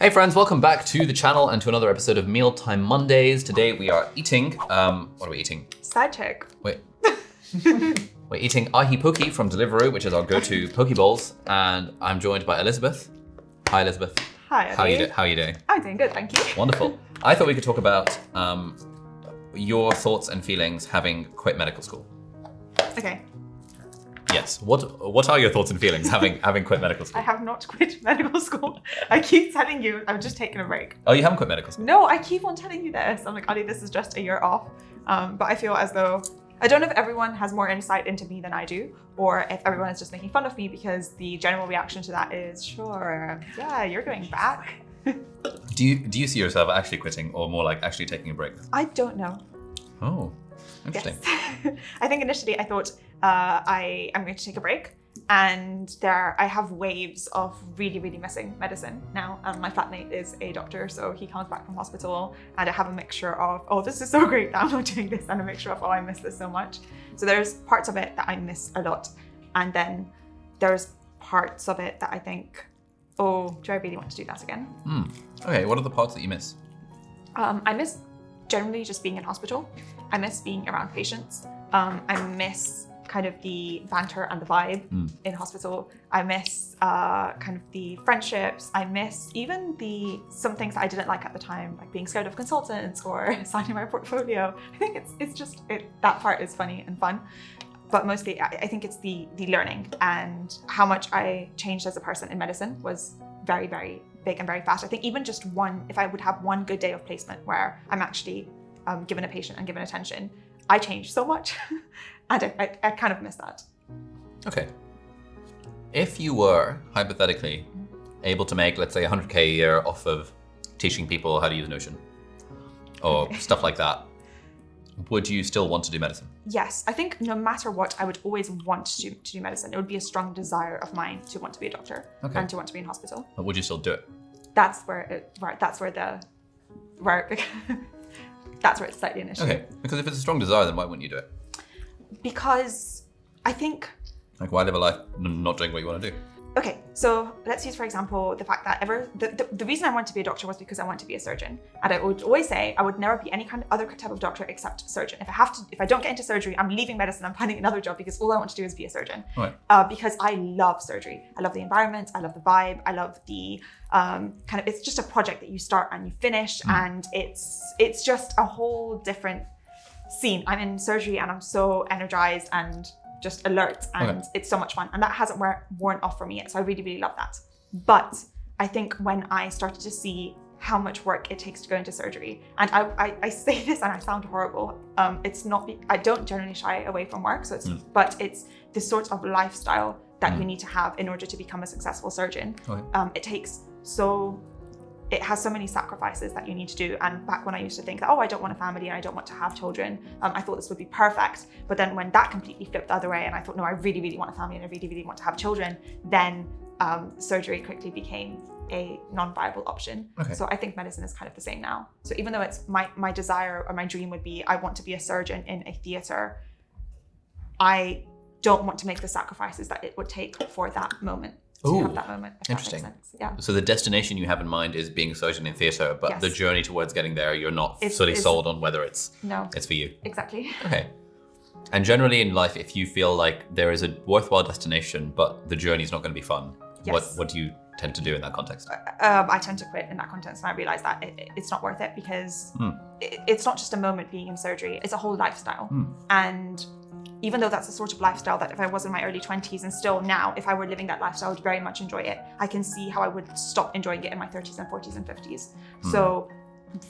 Hey friends, welcome back to the channel and to another episode of Mealtime Mondays. Today we are eating, what are we eating? Side check. Wait. We're eating ahi poke from Deliveroo, which is our go-to poke bowls, and I'm joined by Elizabeth. Hi Elizabeth. Hi, How are you doing? I'm doing good, thank you. Wonderful. I thought we could talk about your thoughts and feelings having quit medical school. Okay. Yes. What are your thoughts and feelings having quit medical school? I have not quit medical school. I keep telling you, I'm just taking a break. Oh, you haven't quit medical school? No, I keep on telling you this. I'm like, Adi, this is just a year off. But I feel as though, I don't know if everyone has more insight into me than I do, or if everyone is just making fun of me because the general reaction to that is, sure, yeah, you're going back. Do you see yourself actually quitting or more like actually taking a break? I don't know. Oh, interesting. Yes. I think initially I thought I am going to take a break, and I have waves of really missing medicine now. My flatmate is a doctor, so he comes back from hospital, and I have a mixture of, oh, this is so great that I'm not doing this, and a mixture of, oh, I miss this so much. So there's parts of it that I miss a lot, and then there's parts of it that I think, oh, do I really want to do that again? Okay, what are the parts that you miss? I miss generally just being in hospital. I miss being around patients. I miss kind of the banter and the vibe in hospital. I miss kind of the friendships. I miss even some things that I didn't like at the time, like being scared of consultants or signing my portfolio. I think it's just that part is funny and fun. But mostly I think it's the learning, and how much I changed as a person in medicine was very big and very fast. I think even just if I would have one good day of placement where I'm actually given a patient and given attention, I changed so much. And I kind of miss that. Okay. If you were, hypothetically, able to make, let's say, 100K a year off of teaching people how to use Notion or stuff like that, would you still want to do medicine? Yes. I think no matter what, I would always want to do medicine. It would be a strong desire of mine to want to be a doctor and to want to be in hospital. But would you still do it? That's where it's slightly an issue. Okay. Because if it's a strong desire, then why wouldn't you do it? Because I think... Like, why live a life not doing what you want to do? Okay, so let's use, for example, the fact that the reason I wanted to be a doctor was because I wanted to be a surgeon. And I would always say I would never be any kind of other type of doctor except surgeon. If I don't get into surgery, I'm leaving medicine, I'm finding another job, because all I want to do is be a surgeon. Right. Because I love surgery. I love the environment, I love the vibe, I love the it's just a project that you start and you finish, and it's just a whole different scene. I'm in surgery and I'm so energized and just alert, and it's so much fun, and that hasn't worn off for me yet, so I really love that. But I think when I started to see how much work it takes to go into surgery, and I say this and I sound horrible, it's not, I don't generally shy away from work, so but it's the sort of lifestyle that you need to have in order to become a successful surgeon. It has so many sacrifices that you need to do. And back when I used to think that, oh, I don't want a family and I don't want to have children, I thought this would be perfect. But then when that completely flipped the other way and I thought, no, I really want a family and I really want to have children, then surgery quickly became a non-viable option. Okay. So I think medicine is kind of the same now. So even though it's my desire or my dream would be, I want to be a surgeon in a theater, I don't want to make the sacrifices that it would take for that moment. To have that moment, if interesting. That makes sense. Yeah. So the destination you have in mind is being a surgeon in theatre, but the journey towards getting there, you're not fully sold on whether it's for you. Exactly. Okay. And generally in life, if you feel like there is a worthwhile destination, but the journey is not going to be fun, what do you tend to do in that context? I tend to quit in that context, and I realize that it's not worth it, because it's not just a moment being in surgery, it's a whole lifestyle. And even though that's a sort of lifestyle that if I was in my early 20s, and still now, if I were living that lifestyle, I would very much enjoy it. I can see how I would stop enjoying it in my 30s and 40s and 50s. So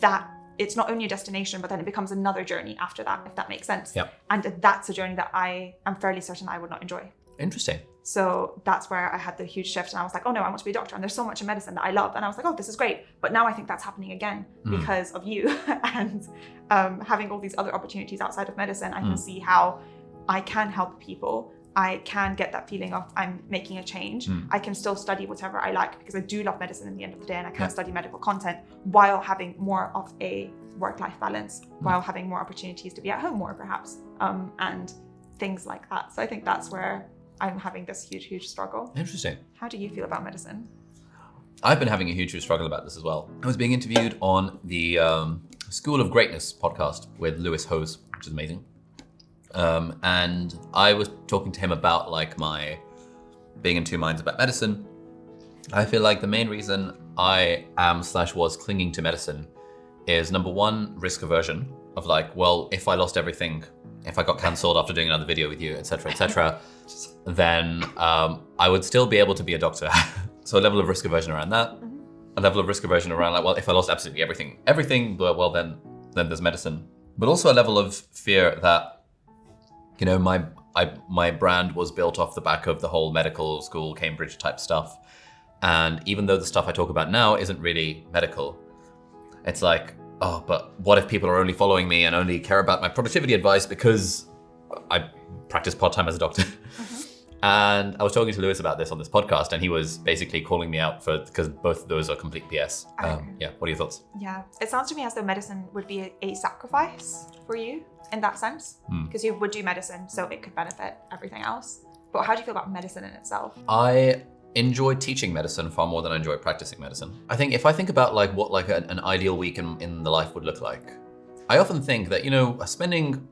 that it's not only a destination, but then it becomes another journey after that, if that makes sense. Yep. And that's a journey that I am fairly certain I would not enjoy. Interesting. So that's where I had the huge shift, and I was like, oh no, I want to be a doctor, and there's so much in medicine that I love, and I was like, oh, this is great. But now I think that's happening again because of you and having all these other opportunities outside of medicine. I can see how I can help people. I can get that feeling of I'm making a change. I can still study whatever I like, because I do love medicine in the end of the day, and I can study medical content while having more of a work-life balance, while having more opportunities to be at home more perhaps, and things like that. So I think that's where I'm having this huge struggle. Interesting. How do you feel about medicine? I've been having a huge struggle about this as well. I was being interviewed on the School of Greatness podcast with Lewis Hose, which is amazing. And I was talking to him about like my being in two minds about medicine. I feel like the main reason I am/was clinging to medicine is number one, risk aversion of like, well, if I lost everything, if I got cancelled after doing another video with you, etc., then I would still be able to be a doctor. So a level of risk aversion around that, a level of risk aversion around like, well, if I lost absolutely everything, well, then there's medicine. But also a level of fear that, you know, my brand was built off the back of the whole medical school, Cambridge type stuff. And even though the stuff I talk about now isn't really medical, it's like, oh, but what if people are only following me and only care about my productivity advice because I practice part-time as a doctor? And I was talking to Lewis about this on this podcast, and he was basically calling me out because both of those are complete BS. Yeah, what are your thoughts? Yeah, it sounds to me as though medicine would be a sacrifice for you in that sense, because you would do medicine so it could benefit everything else. But how do you feel about medicine in itself? I enjoy teaching medicine far more than I enjoy practicing medicine. I think if I think about like what like an ideal week in the life would look like, I often think that, you know, spending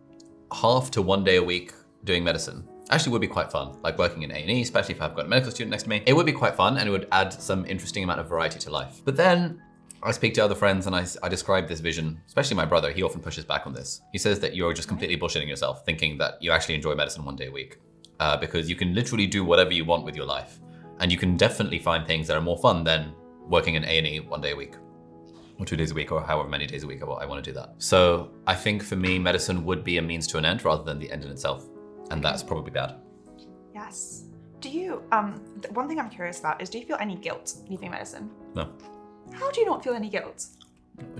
half to 1 day a week doing medicine actually would be quite fun. Like working in A&E, especially if I've got a medical student next to me, it would be quite fun and it would add some interesting amount of variety to life. But then I speak to other friends and I describe this vision, especially my brother, he often pushes back on this. He says that you're just completely bullshitting yourself, thinking that you actually enjoy medicine 1 day a week, because you can literally do whatever you want with your life. And you can definitely find things that are more fun than working in A&E 1 day a week, or 2 days a week, or however many days a week I want to do that. So I think for me, medicine would be a means to an end rather than the end in itself. And that's probably bad. Yes. Do you, one thing I'm curious about is, do you feel any guilt leaving medicine? No. How do you not feel any guilt?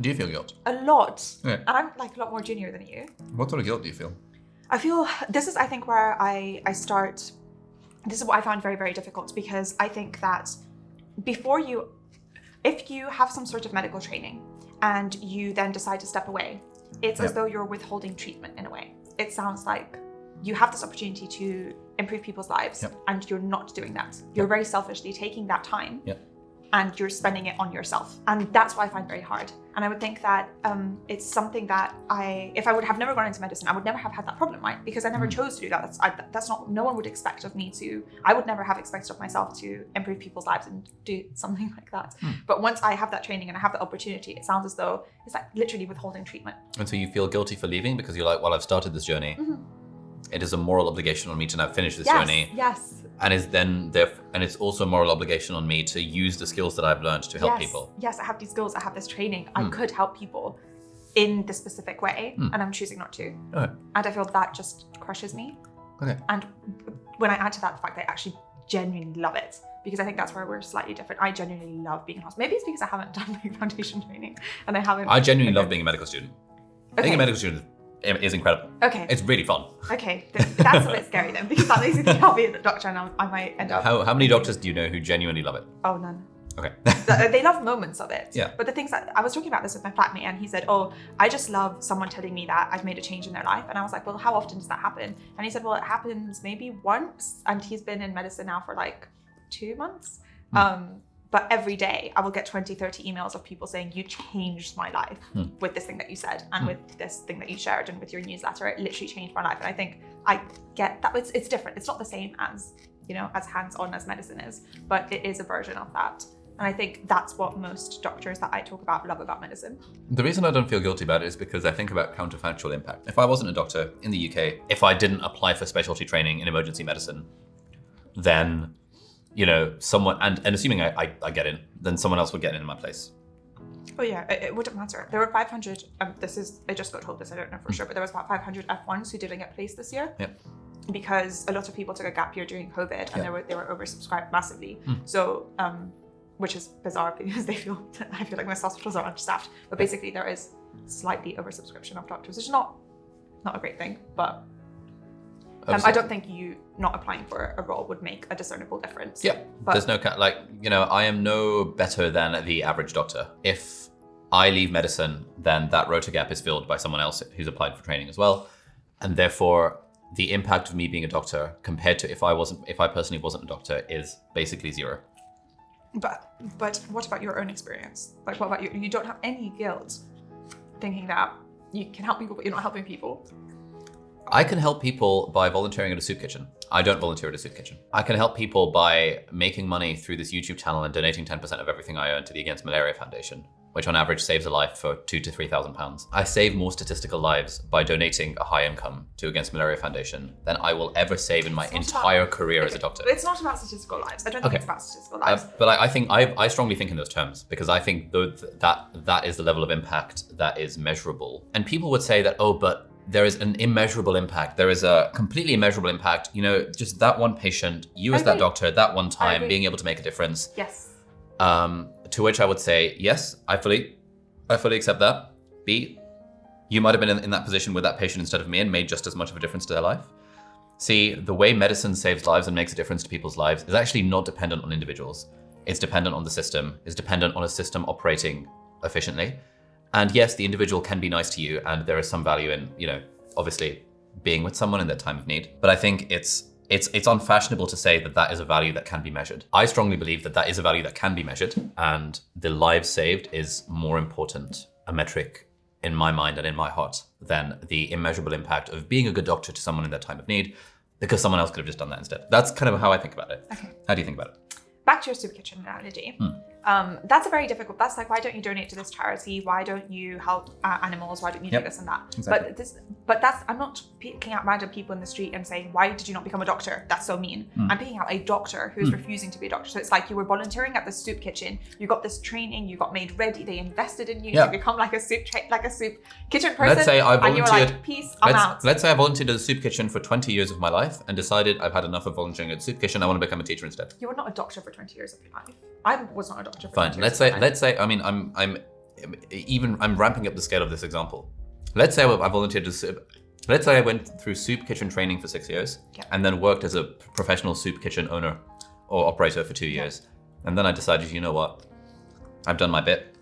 Do you feel guilt? A lot. Yeah. And I'm like a lot more junior than you. What sort of guilt do you feel? I feel, this is I think where I start, this is what I found very, very difficult, because I think that if you have some sort of medical training and you then decide to step away, it's as though you're withholding treatment in a way. It sounds like you have this opportunity to improve people's lives and you're not doing that. You're very selfishly taking that time and you're spending it on yourself. And that's what I find very hard. And I would think that it's something that if I would have never gone into medicine, I would never have had that problem, right? Because I never chose to do that. That's not, no one would expect of me to, I would never have expected of myself to improve people's lives and do something like that. But once I have that training and I have the opportunity, it sounds as though it's like literally withholding treatment. And so you feel guilty for leaving because you're like, well, I've started this journey. It is a moral obligation on me to now finish this journey. Yes. And it's also a moral obligation on me to use the skills that I've learned to help people. Yes, I have these skills, I have this training. I could help people in this specific way, and I'm choosing not to. Okay. And I feel that just crushes me. Okay. And when I add to that the fact that I actually genuinely love it, because I think that's where we're slightly different. I genuinely love being in hospital. Maybe it's because I haven't done my foundation training and I haven't. I genuinely love being a medical student. I think a medical student is incredible. Okay. It's really fun. Okay, that's a bit scary then, because that makes me think I'll be a doctor and I might end up. How many doctors do you know who genuinely love it? Oh, none. Okay. They love moments of it. Yeah. But the things that I was talking about this with my flatmate, and he said, oh, I just love someone telling me that I've made a change in their life. And I was like, well, how often does that happen? And he said, well, it happens maybe once. And he's been in medicine now for like 2 months. But every day I will get 20, 30 emails of people saying, you changed my life with this thing that you said and with this thing that you shared and with your newsletter. It literally changed my life. And I think I get that it's different. It's not the same as, as hands-on as medicine is, but it is a version of that. And I think that's what most doctors that I talk about love about medicine. The reason I don't feel guilty about it is because I think about counterfactual impact. If I wasn't a doctor in the UK, if I didn't apply for specialty training in emergency medicine, then someone, and assuming I get in, then someone else would get in my place. Oh yeah, it wouldn't matter. There were 500, I just got told this, I don't know for sure, but there was about 500 F1s who didn't get placed this year. Yep. Because a lot of people took a gap year during COVID and they were oversubscribed massively. So, which is bizarre because I feel like most hospitals are understaffed, but basically there is slightly oversubscription of doctors, which is not a great thing, but I don't think you not applying for a role would make a discernible difference. Yeah, but there's no, I am no better than the average doctor. If I leave medicine, then that rota gap is filled by someone else who's applied for training as well. And therefore, the impact of me being a doctor compared to if I personally wasn't a doctor is basically zero. But what about your own experience? Like, what about you? You don't have any guilt thinking that you can help people, but you're not helping people. I can help people by volunteering at a soup kitchen. I don't volunteer at a soup kitchen. I can help people by making money through this YouTube channel and donating 10% of everything I earn to the Against Malaria Foundation, which on average saves a life for £2,000 to £3,000. I save more statistical lives by donating a high income to Against Malaria Foundation than I will ever save in my entire career as a doctor. It's not about statistical lives. I don't think it's about statistical lives. But I strongly think in those terms, because I think that is the level of impact that is measurable. And people would say that, oh, but there is an immeasurable impact. There is a completely immeasurable impact. You know, just that one patient, you as that doctor, that one time, being able to make a difference. Yes. To which I would say, yes, I fully accept that. B, you might have been in that position with that patient instead of me and made just as much of a difference to their life. C, the way medicine saves lives and makes a difference to people's lives is actually not dependent on individuals. It's dependent on the system. It's dependent on a system operating efficiently. And yes, the individual can be nice to you, and there is some value in, you know, obviously being with someone in their time of need. But I think it's unfashionable to say that that is a value that can be measured. I strongly believe that that is a value that can be measured, and the lives saved is more important a metric in my mind and in my heart than the immeasurable impact of being a good doctor to someone in their time of need, because someone else could have just done that instead. That's kind of how I think about it. Okay. How do you think about it? Back to your soup kitchen analogy. That's a very difficult, that's like, why don't you donate to this charity? Why don't you help animals? Why don't you do this and that? Exactly. But that's, I'm not picking out random people in the street and saying, why did you not become a doctor? That's so mean. I'm picking out a doctor who's refusing to be a doctor. So it's like, you were volunteering at the soup kitchen, you got this training, you got made ready, they invested in you to become like a soup kitchen person. Let's say I volunteered, and you were like, peace, I'm out. Let's say I volunteered at a soup kitchen for 20 years of my life and decided I've had enough of volunteering at a soup kitchen, I want to become a teacher instead. You were not a doctor for 20 years of your life. I was not a doctor for Fine. 20 years of my life. Let's say, I mean, I'm ramping up the scale of this example. Let's say I volunteered as let's say I went through soup kitchen training for 6 years and then worked as a professional soup kitchen owner or operator for 2 years. And then I decided, you know what? I've done my bit.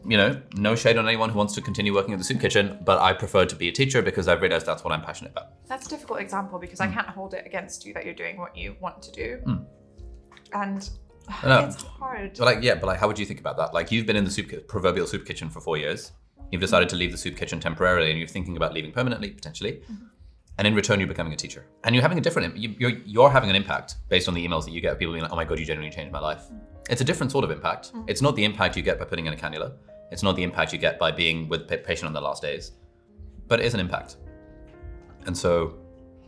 You know, no shade on anyone who wants to continue working at the soup kitchen, but I prefer to be a teacher because I've realized that's what I'm passionate about. That's a difficult example because I can't hold it against you that you're doing what you want to do. And it's hard. But how would you think about that? Like, you've been in the proverbial soup kitchen for 4 years. You've decided to leave the soup kitchen temporarily, and you're thinking about leaving permanently, potentially. And in return, you're becoming a teacher, and you're having a different. You're having an impact based on the emails that you get of people being like, "Oh my god, you genuinely changed my life." It's a different sort of impact. It's not the impact you get by putting in a cannula. It's not the impact you get by being with the patient on their last days, but it is an impact. And so,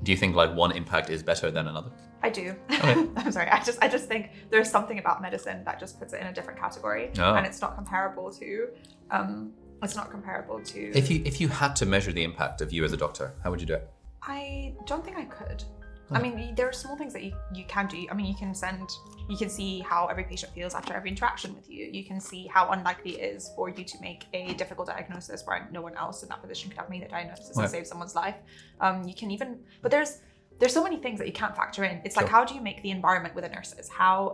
do you think like one impact is better than another? I do. Okay. I'm sorry. I just think there's something about medicine that just puts it in a different category, and it's not comparable to. If you had to measure the impact of you as a doctor, how would you do it? I don't think I could. I mean, there are small things that you can do. I mean, you can see how every patient feels after every interaction with you. You can see how unlikely it is for you to make a difficult diagnosis where no one else in that position could have made a diagnosis and save someone's life. You can even, but there's so many things that you can't factor in. It's like, how do you make the environment with the nurses?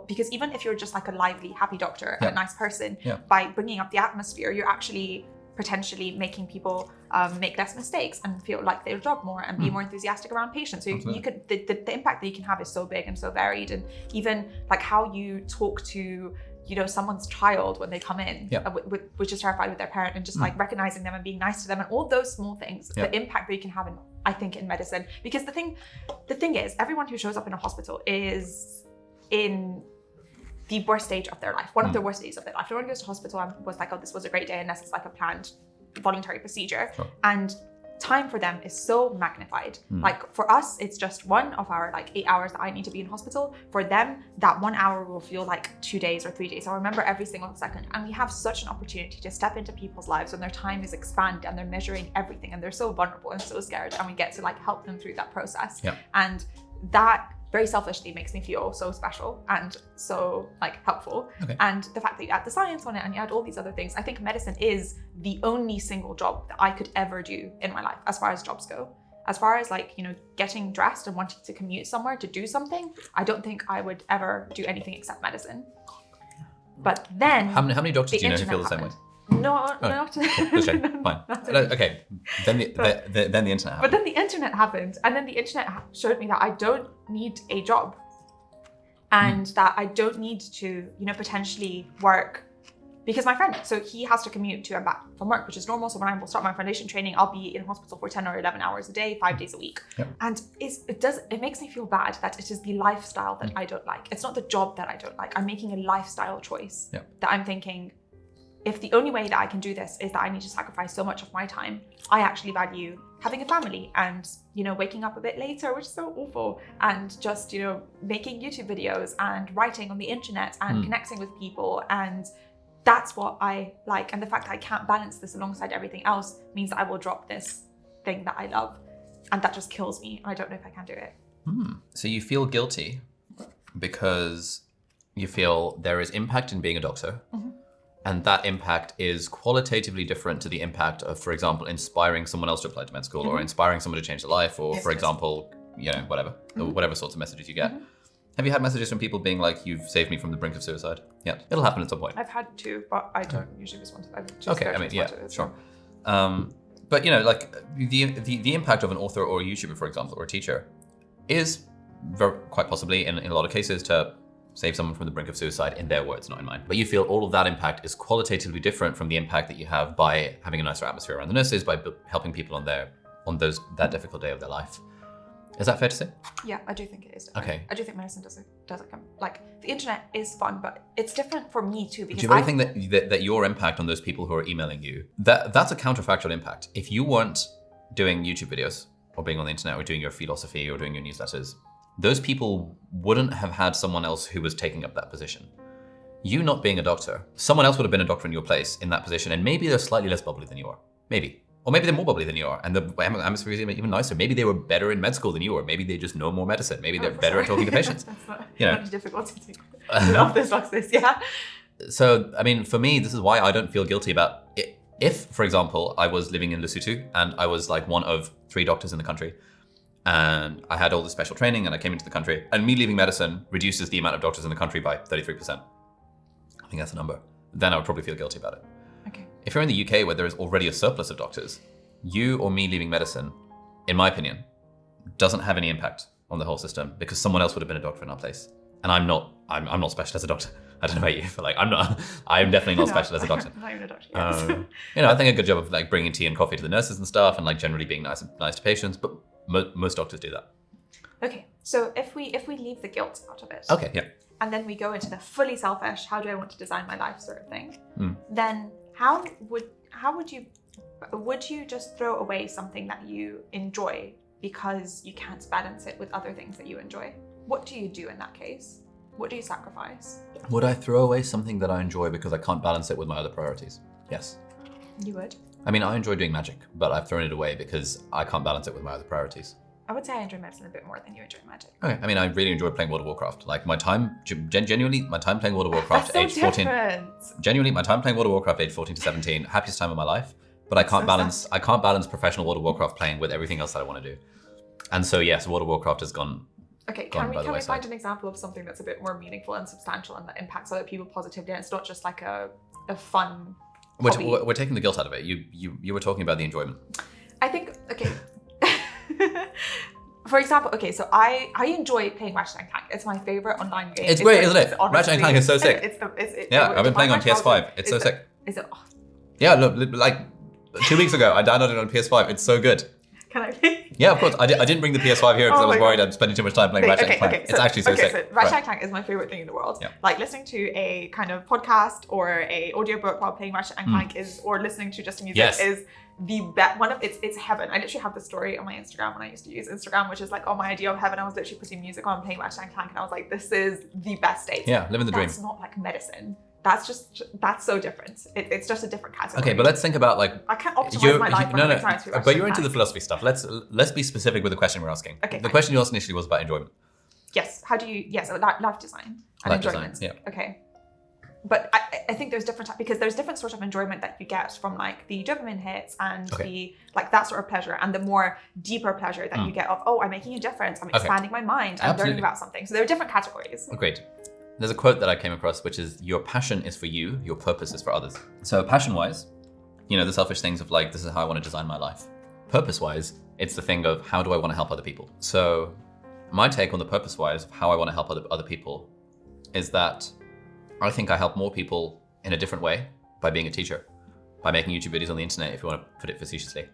Because even if you're just like a lively, happy doctor, a nice person, by bringing up the atmosphere, you're actually potentially making people make less mistakes and feel like they'll job more and be more enthusiastic around patients. So you could, the impact that you can have is so big and so varied. And even like how you talk to, you know, someone's child when they come in, which is terrified with their parent, and just like recognizing them and being nice to them, and all those small things, the impact that you can have I think in medicine. Because the thing is, everyone who shows up in a hospital is in the worst stage of their life, one of the worst days of their life. No one goes to hospital and was like, oh, this was a great day, unless it's like a planned voluntary procedure. And time for them is so magnified. Like for us, it's just one of our like 8 hours that I need to be in hospital. For them, that 1 hour will feel like 2 days or 3 days. I'll remember every single second. And we have such an opportunity to step into people's lives when their time is expanded and they're measuring everything and they're so vulnerable and so scared, and we get to like help them through that process. And that very selfishly makes me feel so special and so like helpful. And the fact that you add the science on it and you add all these other things, I think medicine is the only single job that I could ever do in my life as far as jobs go. As far as like, you know, getting dressed and wanting to commute somewhere to do something, I don't think I would ever do anything except medicine. But then how many doctors do you know who feel the same way? Not. Fine. Okay. Then the internet happened. But then the internet happened, and then the internet showed me that I don't need a job. and that I don't need to, potentially work. Because my friend, so he has to commute to and back from work, which is normal. So when I will start my foundation training, I'll be in hospital for 10 or 11 hours a day, 5 days a week. Yep. And it makes me feel bad that it is the lifestyle that I don't like. It's not the job that I don't like. I'm making a lifestyle choice that I'm thinking, if the only way that I can do this is that I need to sacrifice so much of my time, I actually value having a family and, waking up a bit later, which is so awful, and just, making YouTube videos and writing on the internet and connecting with people. And that's what I like. And the fact that I can't balance this alongside everything else means that I will drop this thing that I love. And that just kills me. I don't know if I can do it. So you feel guilty because you feel there is impact in being a doctor. And that impact is qualitatively different to the impact of, for example, inspiring someone else to apply to med school or inspiring someone to change their life or, for example, whatever sorts of messages you get. Have you had messages from people being like, you've saved me from the brink of suicide? Yeah, it'll happen at some point. I've had two, but I don't usually respond to them. Okay, I mean, yeah, sure. But, the impact of an author or a YouTuber, for example, or a teacher is quite possibly, in a lot of cases, to save someone from the brink of suicide, in their words, not in mine. But you feel all of that impact is qualitatively different from the impact that you have by having a nicer atmosphere around the nurses, by helping people on that difficult day of their life. Is that fair to say? Yeah, I do think it is. Okay. I do think medicine doesn't come, like, the internet is fun, but it's different for me too. Because do you really think that your impact on those people who are emailing you, that's a counterfactual impact? If you weren't doing YouTube videos or being on the internet or doing your philosophy or doing your newsletters, those people wouldn't have had someone else who was taking up that position. You not being a doctor, someone else would have been a doctor in your place in that position, and maybe they're slightly less bubbly than you are. Maybe. Or maybe they're more bubbly than you are, and the atmosphere is even nicer. Maybe they were better in med school than you are. Maybe they just know more medicine. Maybe they're better at talking to patients. That's not difficult to do. Love this boxes, yeah. So, I mean, for me, this is why I don't feel guilty about it. If, for example, I was living in Lesotho and I was like one of 3 doctors in the country, and I had all this special training and I came into the country, and me leaving medicine reduces the amount of doctors in the country by 33%. I think that's a number. Then I would probably feel guilty about it. Okay. If you're in the UK where there is already a surplus of doctors, you or me leaving medicine, in my opinion, doesn't have any impact on the whole system because someone else would have been a doctor in our place. And I'm not special as a doctor. I don't know about you, but like I'm definitely not special as a doctor. I'm not even a doctor, yes. I think a good job of like bringing tea and coffee to the nurses and stuff, and like generally being nice to patients. But most doctors do that. Okay, so if we leave the guilt out of it. Okay, yeah. And then we go into the fully selfish, how do I want to design my life sort of thing? Then how would you just throw away something that you enjoy because you can't balance it with other things that you enjoy? What do you do in that case? What do you sacrifice? Would I throw away something that I enjoy because I can't balance it with my other priorities? Yes. You would? I mean, I enjoy doing magic, but I've thrown it away because I can't balance it with my other priorities. I would say I enjoy medicine a bit more than you enjoy magic. Okay. I mean, I really enjoy playing World of Warcraft. Like my time, genuinely, my time playing World of Warcraft That's so age 14. different. Genuinely, my time playing World of Warcraft age 14 to 17, happiest time of my life. But I can't balance professional World of Warcraft playing with everything else that I want to do. And so yes, World of Warcraft has gone. Okay, can we find an example of something that's a bit more meaningful and substantial and that impacts other people positively, and it's not just like a fun hobby? We're taking the guilt out of it. You were talking about the enjoyment. I think, okay. For example, okay, so I enjoy playing Ratchet and Clank. It's my favorite online game. It's great, isn't it? Ratchet and Clank is so sick. I've been playing on PS5. It's so sick. Is it? Yeah, look, like 2 weeks ago, I downloaded it on PS5. It's so good. Can I play? Yeah, of course. I didn't bring the PS5 here because I was worried I'd spending too much time playing Ratchet and Clank. It's actually so sick. So Ratchet and Clank is my favorite thing in the world. Yeah. Like listening to a kind of podcast or a audiobook while playing Ratchet and Clank or listening to just music is the best. It's heaven. I literally have the story on my Instagram when I used to use Instagram, which is like, my idea of heaven. I was literally putting music on, playing Ratchet and Clank, and I was like, this is the best state. Yeah, living the dream. That's not like medicine. That's so different. It's just a different category. Okay, but let's think about like I can't optimize my life. But you're into the philosophy stuff. Let's be specific with the question we're asking. Okay. The question you asked initially was about enjoyment. Yes. How do you? Yes. Life design and enjoyment. Design, yeah. Okay. But I think there's different because there's different sort of enjoyment that you get from like the dopamine hits and the like that sort of pleasure, and the more deeper pleasure that you get of I'm making a difference, I'm expanding my mind, I'm learning about something. So there are different categories. Great. There's a quote that I came across, which is, your passion is for you, your purpose is for others. So passion-wise, the selfish things of like, this is how I want to design my life. Purpose-wise, it's the thing of how do I want to help other people? So my take on the purpose-wise of how I want to help other people is that I think I help more people in a different way by being a teacher, by making YouTube videos on the internet, if you want to put it facetiously,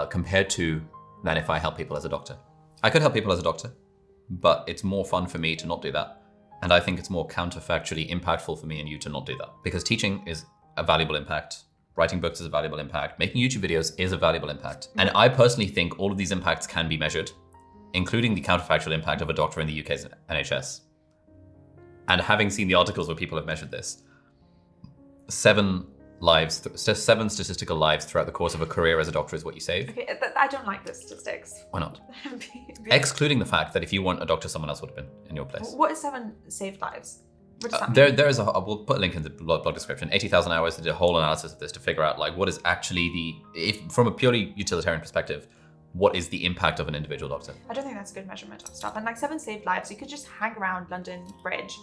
compared to than if I help people as a doctor. I could help people as a doctor, but it's more fun for me to not do that. And I think it's more counterfactually impactful for me and you to not do that. Because teaching is a valuable impact. Writing books is a valuable impact. Making YouTube videos is a valuable impact. And I personally think all of these impacts can be measured, including the counterfactual impact of a doctor in the UK's NHS. And having seen the articles where people have measured this, 7 statistical lives throughout the course of a career as a doctor is what you save. Okay, I don't like the statistics. Why not? Excluding the fact that if you weren't a doctor, someone else would have been in your place. What is 7 saved lives? What does that mean? There is we'll put a link in the blog description. 80,000 hours. They did a whole analysis of this to figure out like what is actually from a purely utilitarian perspective, what is the impact of an individual doctor? I don't think that's a good measurement of stuff. And like 7 saved lives, you could just hang around London Bridge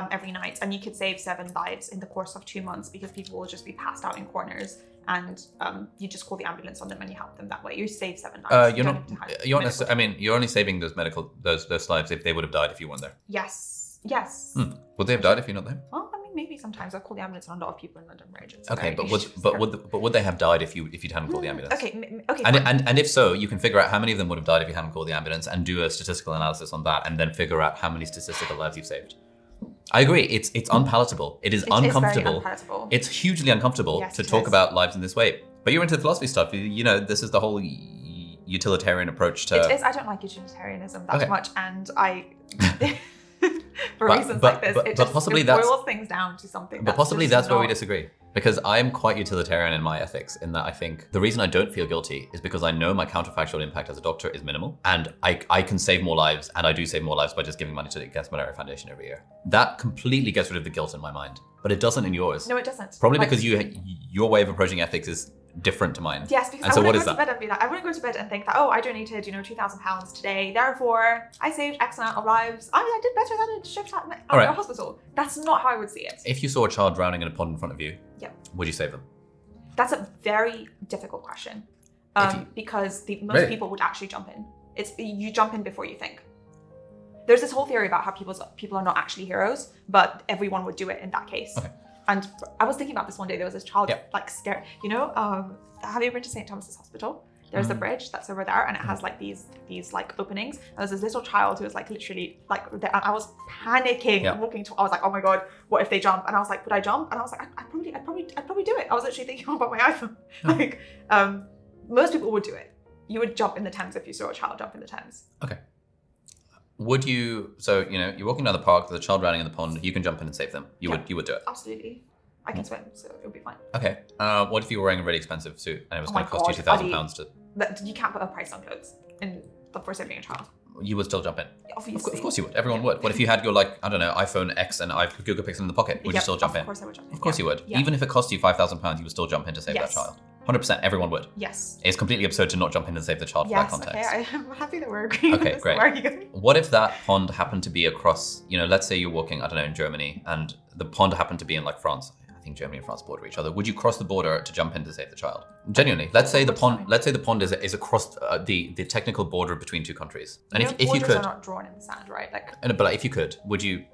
every night, and you could save 7 lives in the course of 2 months because people will just be passed out in corners, and you just call the ambulance on them and you help them that way. You save 7 lives. You're not necessarily. I mean, you're only saving those lives if they would have died if you weren't there. Yes. Would they have died if you're not there? Well, I mean, maybe sometimes I'll call the ambulance on a lot of people in London Bridge. Okay, but would they have died if you hadn't called the ambulance? Okay. And if so, you can figure out how many of them would have died if you hadn't called the ambulance and do a statistical analysis on that, and then figure out how many statistical lives you've saved. I agree. It's unpalatable. It is uncomfortable. Very unpalatable. It's hugely uncomfortable to talk about lives in this way. But you're into the philosophy stuff. You know, this is the whole utilitarian approach to. It is. I don't like utilitarianism that much, and for reasons like this, it boils things down to something. But possibly that's where we disagree. Because I'm quite utilitarian in my ethics, in that I think the reason I don't feel guilty is because I know my counterfactual impact as a doctor is minimal, and I can save more lives, and I do save more lives by just giving money to the Against Malaria Foundation every year. That completely gets rid of the guilt in my mind, but it doesn't in yours. No, it doesn't. Probably because your way of approaching ethics is different to mine. Yes, because I wouldn't go to bed and be like, I wouldn't go to bed and think that, I donated, £2,000 today, therefore I saved X amount of lives. I did better than a shift at a hospital. That's not how I would see it. If you saw a child drowning in a pond in front of you, would you save them? That's a very difficult question, because most people would actually jump in. You jump in before you think. There's this whole theory about how people are not actually heroes, but everyone would do it in that case. Okay. And I was thinking about this one day. There was this child scared. Have you ever been to St. Thomas's Hospital? There's the bridge that's over there, and it has like these like openings. And there's this little child who was like literally like, and I was panicking walking to. I was like, oh my god, what if they jump? And I was like, would I jump? And I was like, I'd probably do it. I was literally thinking about my iPhone. Like, most people would do it. You would jump in the Thames if you saw a child jump in the Thames. Okay. Would you? So you're walking down the park. There's a child drowning in the pond. You can jump in and save them. You would do it. Absolutely. I can swim, so it would be fine. Okay. What if you were wearing a really expensive suit and it was going to cost you £2,000 to? You can't put a price on clothes for saving a child. You would still jump in. Obviously. Of course you would. Everyone would. What if you had your iPhone X and Google Pixel in the pocket? Would you still jump in? Of course I would jump in. Of course you would. Yeah. Even if it cost you £5,000, you would still jump in to save that child. 100%. Everyone would. Yes. It's completely absurd to not jump in and save the child for that context. Okay. I'm happy that we're agreeing. Okay, great. Where are you going? What if that pond happened to be across? Let's say you're walking, in Germany, and the pond happened to be in France. I think Germany and France border each other. Would you cross the border to jump in to save the child? Genuinely, let's say the pond is across the technical border between two countries. And if you could, are not drawn in the sand, right? But if you could, would you?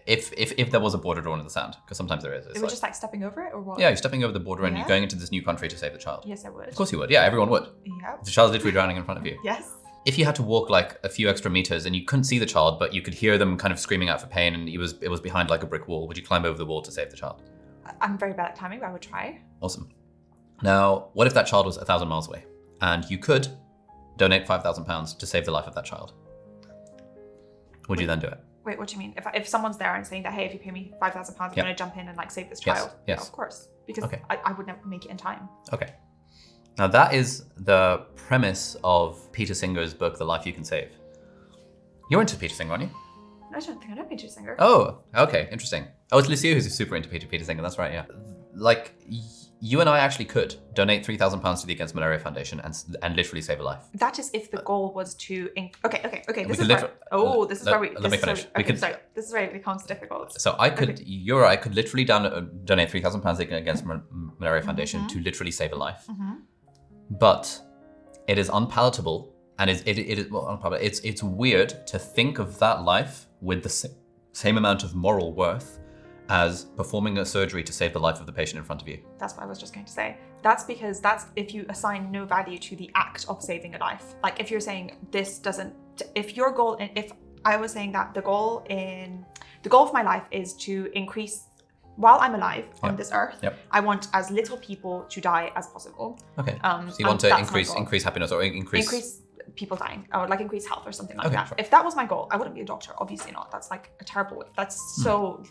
If there was a border drawn in the sand, because sometimes there is. It was just like stepping over it, or what? Yeah, you're stepping over the border and you're going into this new country to save the child. Yes, I would. Of course you would. Yeah, everyone would. Yeah. The child's literally drowning in front of you. Yes. If you had to walk like a few extra meters and you couldn't see the child, but you could hear them kind of screaming out for pain, and it was behind like a brick wall, would you climb over the wall to save the child? I'm very bad at timing, but I would try. Awesome. Now, what if that child was 1,000 miles away and you could donate £5,000 to save the life of that child? Would you then do it? Wait, what do you mean? If someone's there and saying that, hey, if you pay me £5,000, I'm going to jump in and save this child. Yes. Yeah, of course. Because I would never make it in time. Okay. Now that is the premise of Peter Singer's book, The Life You Can Save. You're into Peter Singer, aren't you? I don't think I know Peter Singer. Oh, okay, interesting. Oh, it's Lucia who's super into Peter Singer. That's right, yeah. You and I actually could donate £3,000 to the Against Malaria Foundation and literally save a life. That is if the goal was to... Okay. This is where it becomes difficult. So I could, I could literally donate £3,000 Against Malaria Foundation to literally save a life. Mm-hmm. But it is unpalatable, and it's weird to think of that life with the same amount of moral worth as performing a surgery to save the life of the patient in front of you. That's what I was just going to say. That's because that's if you assign no value to the act of saving a life. Like if you're saying this doesn't, if your goal, and if I was saying that the goal of my life is to increase, while I'm alive on this earth, I want as little people to die as possible. Okay. So you want to increase happiness or increase people dying, or like increase health or something like that. Sure. If that was my goal, I wouldn't be a doctor. Obviously not. That's like a terrible. That's so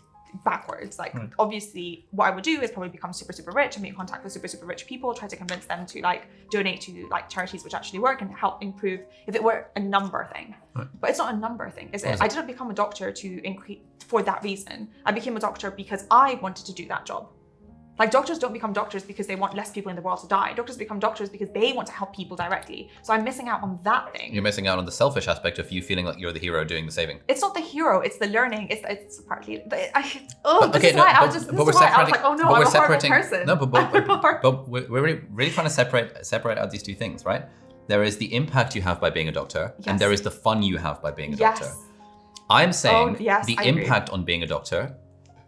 backwards. Like obviously what I would do is probably become super, super rich and be in contact with super, super rich people, try to convince them to like donate to like charities which actually work and help improve if it were a number thing. But it's not a number thing, is it? I didn't become a doctor to increase for that reason. I became a doctor because I wanted to do that job. Like doctors don't become doctors because they want less people in the world to die. Doctors become doctors because they want to help people directly. So I'm missing out on that thing. You're missing out on the selfish aspect of you feeling like you're the hero doing the saving. It's not the hero, it's the learning. It's partly, this is why I was like, oh no, I'm a horrible person. No, but we're really trying to separate out these two things, right? There is the impact you have by being a doctor, and there is the fun you have by being a doctor. I'm saying the impact on being a doctor,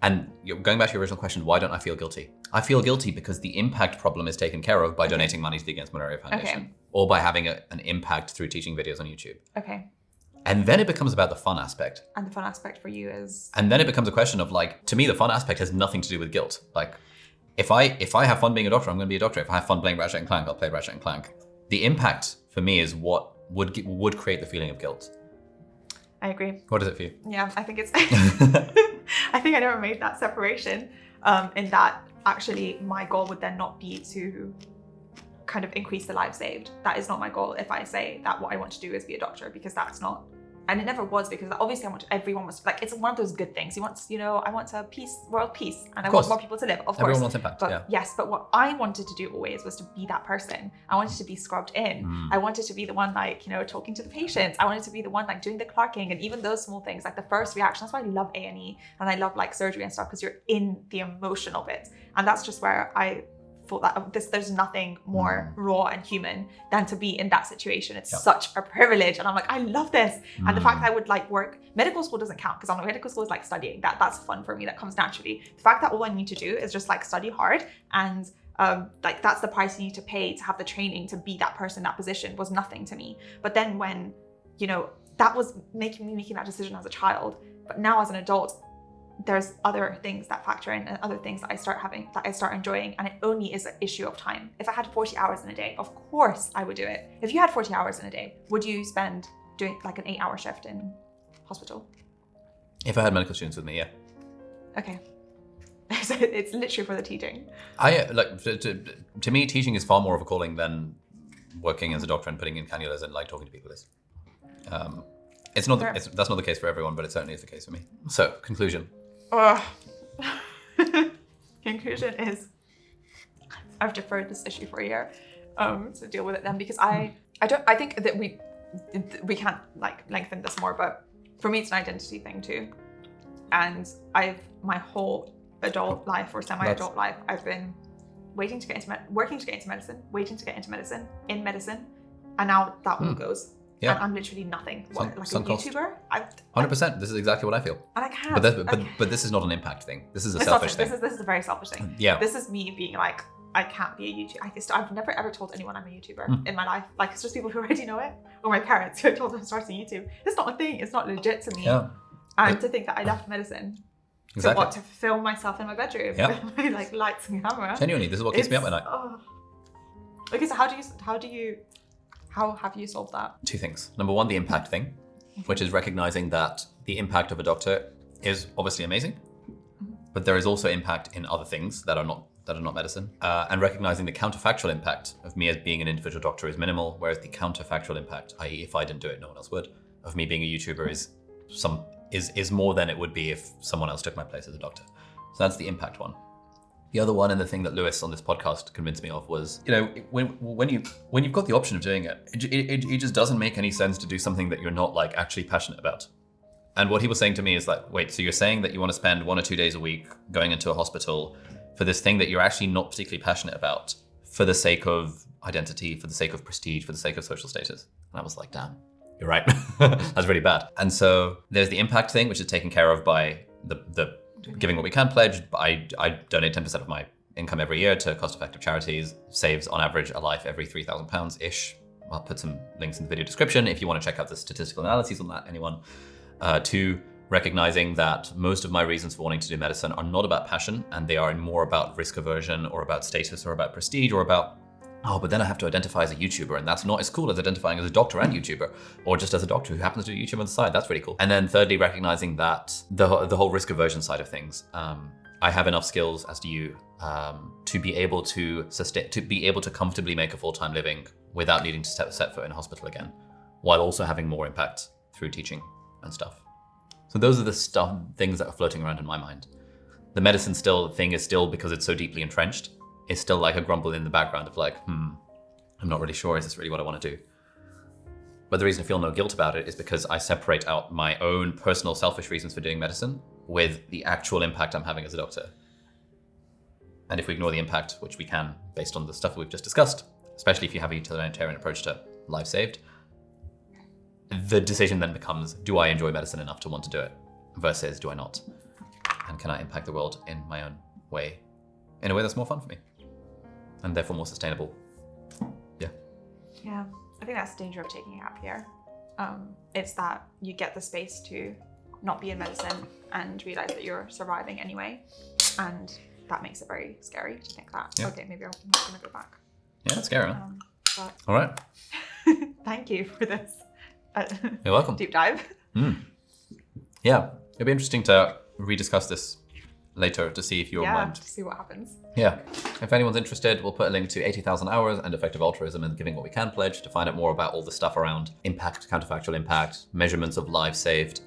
and going back to your original question, why don't I feel guilty? I feel guilty because the impact problem is taken care of by donating money to the Against Malaria Foundation, or by having an impact through teaching videos on YouTube. Okay. And then it becomes about the fun aspect. And the fun aspect for you is? And then it becomes a question of like, to me, the fun aspect has nothing to do with guilt. Like, if I have fun being a doctor, I'm going to be a doctor. If I have fun playing Ratchet and Clank, I'll play Ratchet and Clank. The impact for me is what would create the feeling of guilt. I agree. What is it for you? Yeah, I think it's. I think I never made that separation. In that actually my goal would then not be to kind of increase the lives saved. That is not my goal if I say that what I want to do is be a doctor, because that's not, and it never was, because obviously I want everyone was like, it's one of those good things. I want a world peace, and I want more people to live, of course. Everyone wants impact, but, yes, but what I wanted to do always was to be that person. I wanted to be scrubbed in. I wanted to be the one like, talking to the patients. I wanted to be the one like doing the clerking, and even those small things, like the first reaction. That's why I love A&E and I love like surgery and stuff, because you're in the emotional bit. And that's just where I thought that there's nothing more raw and human than to be in that situation. It's such a privilege, and I'm like, I love this. And the fact that I would like work, medical school doesn't count, because I'm like, medical school is like studying. That's fun for me, that comes naturally. The fact that all I need to do is just like study hard, and like that's the price you need to pay to have the training to be that person, that position, was nothing to me. But then when that was making that decision as a child, but now as an adult, there's other things that factor in, and other things that I start enjoying, and it only is an issue of time. If I had 40 hours in a day, of course I would do it. If you had 40 hours in a day, would you spend doing like an 8-hour shift in hospital? If I had medical students with me, yeah. Okay. So it's literally for the teaching. I like to me, teaching is far more of a calling than working as a doctor and putting in cannulas and like talking to people is. That's not the case for everyone, but it certainly is the case for me. So, conclusion. Conclusion is, I've deferred this issue for a year to deal with it then, because I think that we can't like lengthen this more, but for me it's an identity thing too. And my whole adult life or semi-adult life, I've been working to get into medicine, in medicine, and now that all goes. Yeah. And I'm literally nothing. Like a YouTuber? 100%. This is exactly what I feel. And I can't. But this is not an impact thing. This is a selfish thing. This is a very selfish thing. Yeah. This is me being like, I can't be a YouTuber. I've never ever told anyone I'm a YouTuber in my life. Like, it's just people who already know it, or my parents who I told them I'm starting YouTube. It's not a thing. It's not legit to me. Yeah. And to think that I left medicine to film myself in my bedroom with my like lights and camera. Genuinely, this is what keeps me up at night. Okay, so how have you solved that? Two things. Number one, the impact thing, which is recognizing that the impact of a doctor is obviously amazing, but there is also impact in other things that are not medicine, and recognizing the counterfactual impact of me as being an individual doctor is minimal, whereas the counterfactual impact, i.e., if I didn't do it, no one else would, of me being a YouTuber is more than it would be if someone else took my place as a doctor. So that's the impact one. The other one, and the thing that Lewis on this podcast convinced me of, was, when you've got the option of doing it just doesn't make any sense to do something that you're not like actually passionate about. And what he was saying to me is like, wait, so you're saying that you want to spend 1 or 2 days a week going into a hospital for this thing that you're actually not particularly passionate about, for the sake of identity, for the sake of prestige, for the sake of social status? And I was like, damn, you're right. That's really bad. And so there's the impact thing, which is taken care of by the giving what we can pledge. I donate 10% of my income every year to cost-effective charities, saves on average a life every £3,000-ish. I'll put some links in the video description if you want to check out the statistical analyses on that, anyone. 2, recognizing that most of my reasons for wanting to do medicine are not about passion, and they are more about risk aversion or about status or about prestige or about, oh, but then I have to identify as a YouTuber, and that's not as cool as identifying as a doctor and YouTuber, or just as a doctor who happens to do YouTube on the side. That's really cool. And then thirdly, recognizing that the whole risk aversion side of things, I have enough skills, as do you, to be able to comfortably make a full-time living without needing to set foot in a hospital again, while also having more impact through teaching and stuff. So those are the things that are floating around in my mind. The medicine thing is still, because it's so deeply entrenched, is still like a grumble in the background of like, I'm not really sure, is this really what I want to do? But the reason I feel no guilt about it is because I separate out my own personal selfish reasons for doing medicine with the actual impact I'm having as a doctor. And if we ignore the impact, which we can based on the stuff we've just discussed, especially if you have a utilitarian approach to life saved, the decision then becomes, do I enjoy medicine enough to want to do it? Versus, do I not? And can I impact the world in my own way? In a way that's more fun for me. And therefore more sustainable. Yeah. Yeah, I think that's the danger of taking a gap year. It's that you get the space to not be in medicine and realize that you're surviving anyway. And that makes it very scary to think that, okay, maybe I'm not gonna go back. Yeah, it's scary. But all right. Thank you for this. You're welcome. Deep dive. Yeah, it'll be interesting to rediscuss this later to see if your mind. To see what happens. Yeah, if anyone's interested, we'll put a link to 80,000 hours and effective altruism and giving what we can pledge to find out more about all the stuff around impact, counterfactual impact, measurements of lives saved.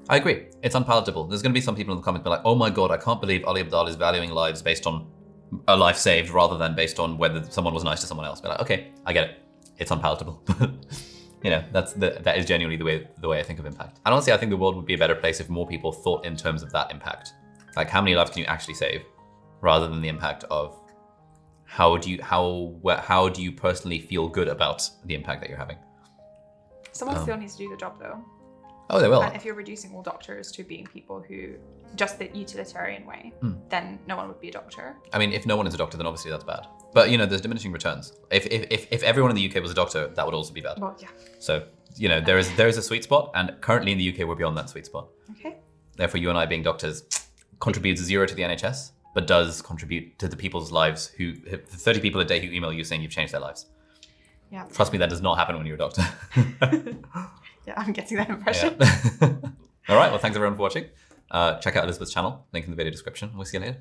I agree, it's unpalatable. There's going to be some people in the comments be like, oh my God, I can't believe Ali Abdaal is valuing lives based on a life saved rather than based on whether someone was nice to someone else. Be like, okay, I get it. It's unpalatable. You know, that is genuinely the way I think of impact. And honestly, I think the world would be a better place if more people thought in terms of that impact. Like, how many lives can you actually save, rather than the impact of how do you personally feel good about the impact that you're having? Someone still needs to do the job though. Oh, they will. And if you're reducing all doctors to being people who just the utilitarian way, then no one would be a doctor. I mean, if no one is a doctor, then obviously that's bad. But you know, there's diminishing returns. If everyone in the UK was a doctor, that would also be bad. Well, yeah. So you know, there is a sweet spot, and currently in the UK we're beyond that sweet spot. Okay. Therefore, you and I being doctors contributes 0 to the NHS, but does contribute to the people's lives who 30 people a day who email you saying you've changed their lives. Yeah. Trust me, that does not happen when you're a doctor. Yeah, I'm getting that impression. Yeah. All right, well, thanks everyone for watching. Check out Elizabeth's channel, link in the video description. We'll see you later.